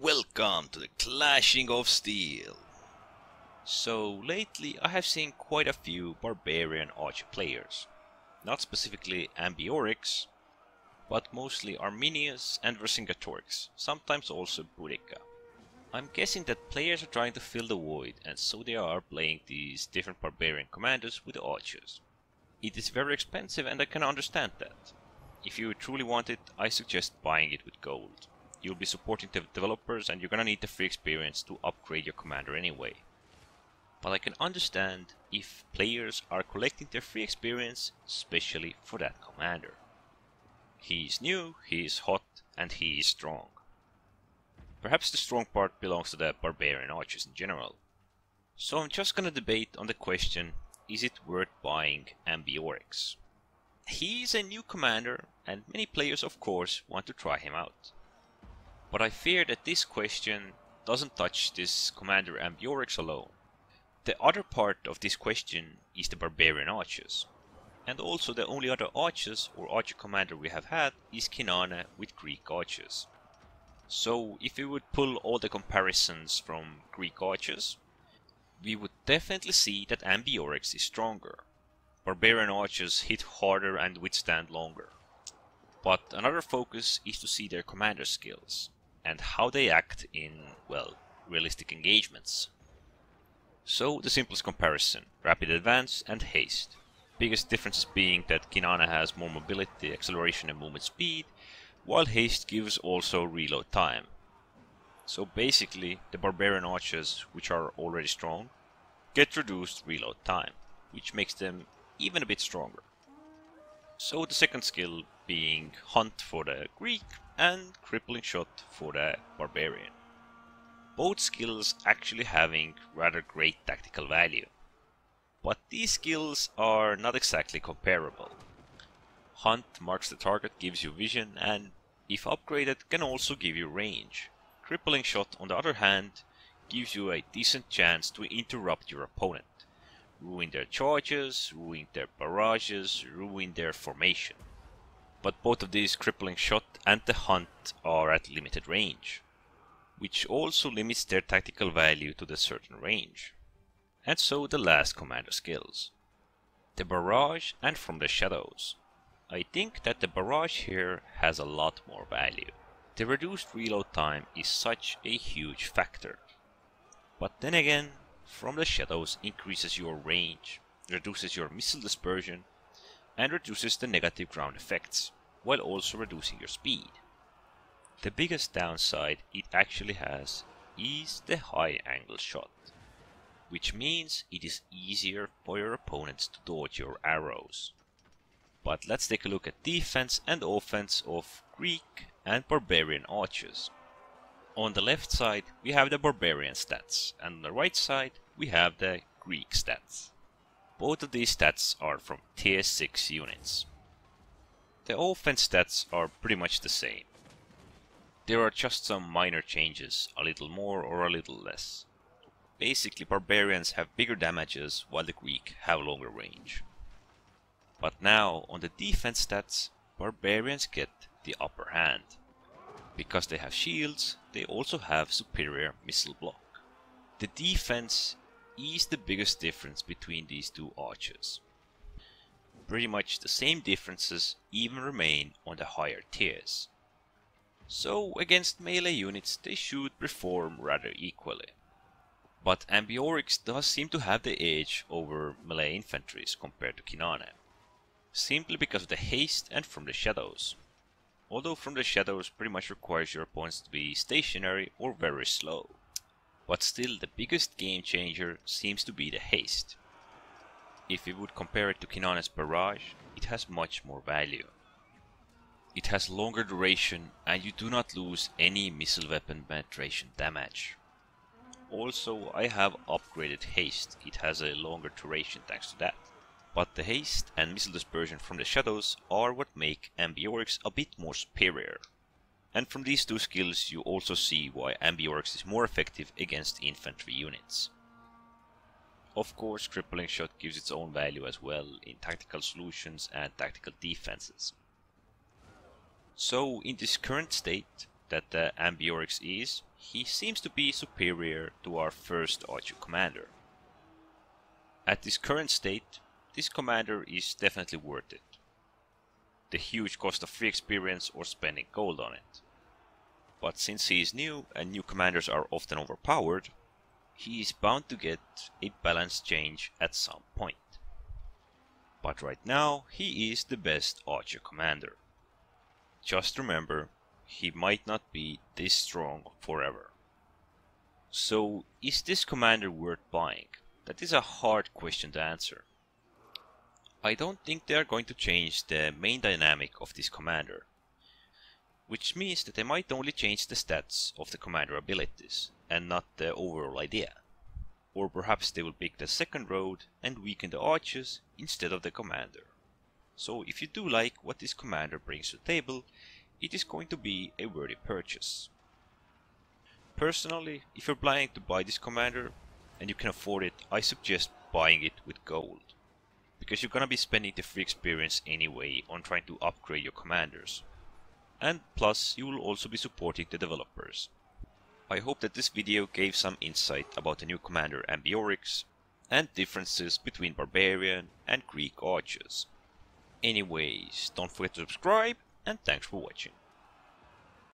Welcome to the Clashing of Steel. So lately I have seen quite a few Barbarian Archer players. Not specifically Ambiorix, but mostly Arminius and Vercingetorix, sometimes also Boudica. I'm guessing that players are trying to fill the void, and so they are playing these different Barbarian commanders with Archers. It is very expensive and I can understand that. If you truly want it, I suggest buying it with gold. You'll be supporting the developers and you're gonna need the free experience to upgrade your commander anyway. But I can understand if players are collecting their free experience especially for that commander. He is new, he is hot, and he is strong. Perhaps the strong part belongs to the Barbarian Archers in general. So I'm just gonna debate on the question, is it worth buying Ambiorix? He is a new commander and many players of course want to try him out. But I fear that this question doesn't touch this commander Ambiorix alone. The other part of this question is the Barbarian Archers. And also the only other Archers or Archer commander we have had is Kinane with Greek Archers. So if we would pull all the comparisons from Greek Archers, we would definitely see that Ambiorix is stronger. Barbarian Archers hit harder and withstand longer. But another focus is to see their commander skills and how they act in, well, realistic engagements. So the simplest comparison, rapid advance and haste. Biggest differences being that Kinane has more mobility, acceleration and movement speed, while haste gives also reload time. So basically the Barbarian Archers, which are already strong, get reduced reload time, which makes them even a bit stronger. So the second skill being Hunt for the Greek and Crippling Shot for the Barbarian. Both skills actually having rather great tactical value. But these skills are not exactly comparable. Hunt marks the target, gives you vision, and if upgraded can also give you range. Crippling Shot on the other hand gives you a decent chance to interrupt your opponent. Ruin their charges, ruin their barrages, ruin their formation. But both of these Crippling Shot and the Hunt are at limited range, which also limits their tactical value to the certain range. And so the last commander skills. The Barrage and From the Shadows. I think that the Barrage here has a lot more value. The reduced reload time is such a huge factor. But then again, From the Shadows increases your range, reduces your missile dispersion, and reduces the negative ground effects, while also reducing your speed. The biggest downside it actually has is the high angle shot, which means it is easier for your opponents to dodge your arrows. But let's take a look at defense and offense of Greek and Barbarian Archers. On the left side we have the Barbarian stats, and on the right side we have the Greek stats. Both of these stats are from tier 6 units. The offense stats are pretty much the same. There are just some minor changes, a little more or a little less. Basically Barbarians have bigger damages while the Greek have longer range. But now on the defense stats, Barbarians get the upper hand. Because they have shields, they also have superior missile block. The defense is the biggest difference between these two archers. Pretty much the same differences even remain on the higher tiers. So against melee units they should perform rather equally. But Ambiorix does seem to have the edge over melee infantries compared to Kinane, simply because of the haste and From the Shadows. Although From the Shadows pretty much requires your opponents to be stationary or very slow. But still the biggest game changer seems to be the haste. If we would compare it to Kinane's Barrage, it has much more value. It has longer duration and you do not lose any missile weapon penetration damage. Also I have upgraded haste, it has a longer duration thanks to that. But the haste and missile dispersion From the Shadows are what make Ambiorix a bit more superior. And from these two skills you also see why Ambiorix is more effective against infantry units. Of course Crippling Shot gives its own value as well in tactical solutions and tactical defenses. So in this current state that the Ambiorix is, he seems to be superior to our first archer commander. At this current state, this commander is definitely worth it. The huge cost of free experience or spending gold on it. But since he is new and new commanders are often overpowered, he is bound to get a balance change at some point. But right now, he is the best archer commander. Just remember, he might not be this strong forever. So, is this commander worth buying? That is a hard question to answer. I don't think they are going to change the main dynamic of this commander, which means that they might only change the stats of the commander abilities, and not the overall idea. Or perhaps they will pick the second road and weaken the archers instead of the commander. So if you do like what this commander brings to the table, it is going to be a worthy purchase. Personally, if you're planning to buy this commander and you can afford it, I suggest buying it with gold. Because you're gonna be spending the free experience anyway on trying to upgrade your commanders. And plus, you will also be supporting the developers. I hope that this video gave some insight about the new commander Ambiorix and differences between Barbarian and Greek archers. Anyways, don't forget to subscribe and thanks for watching.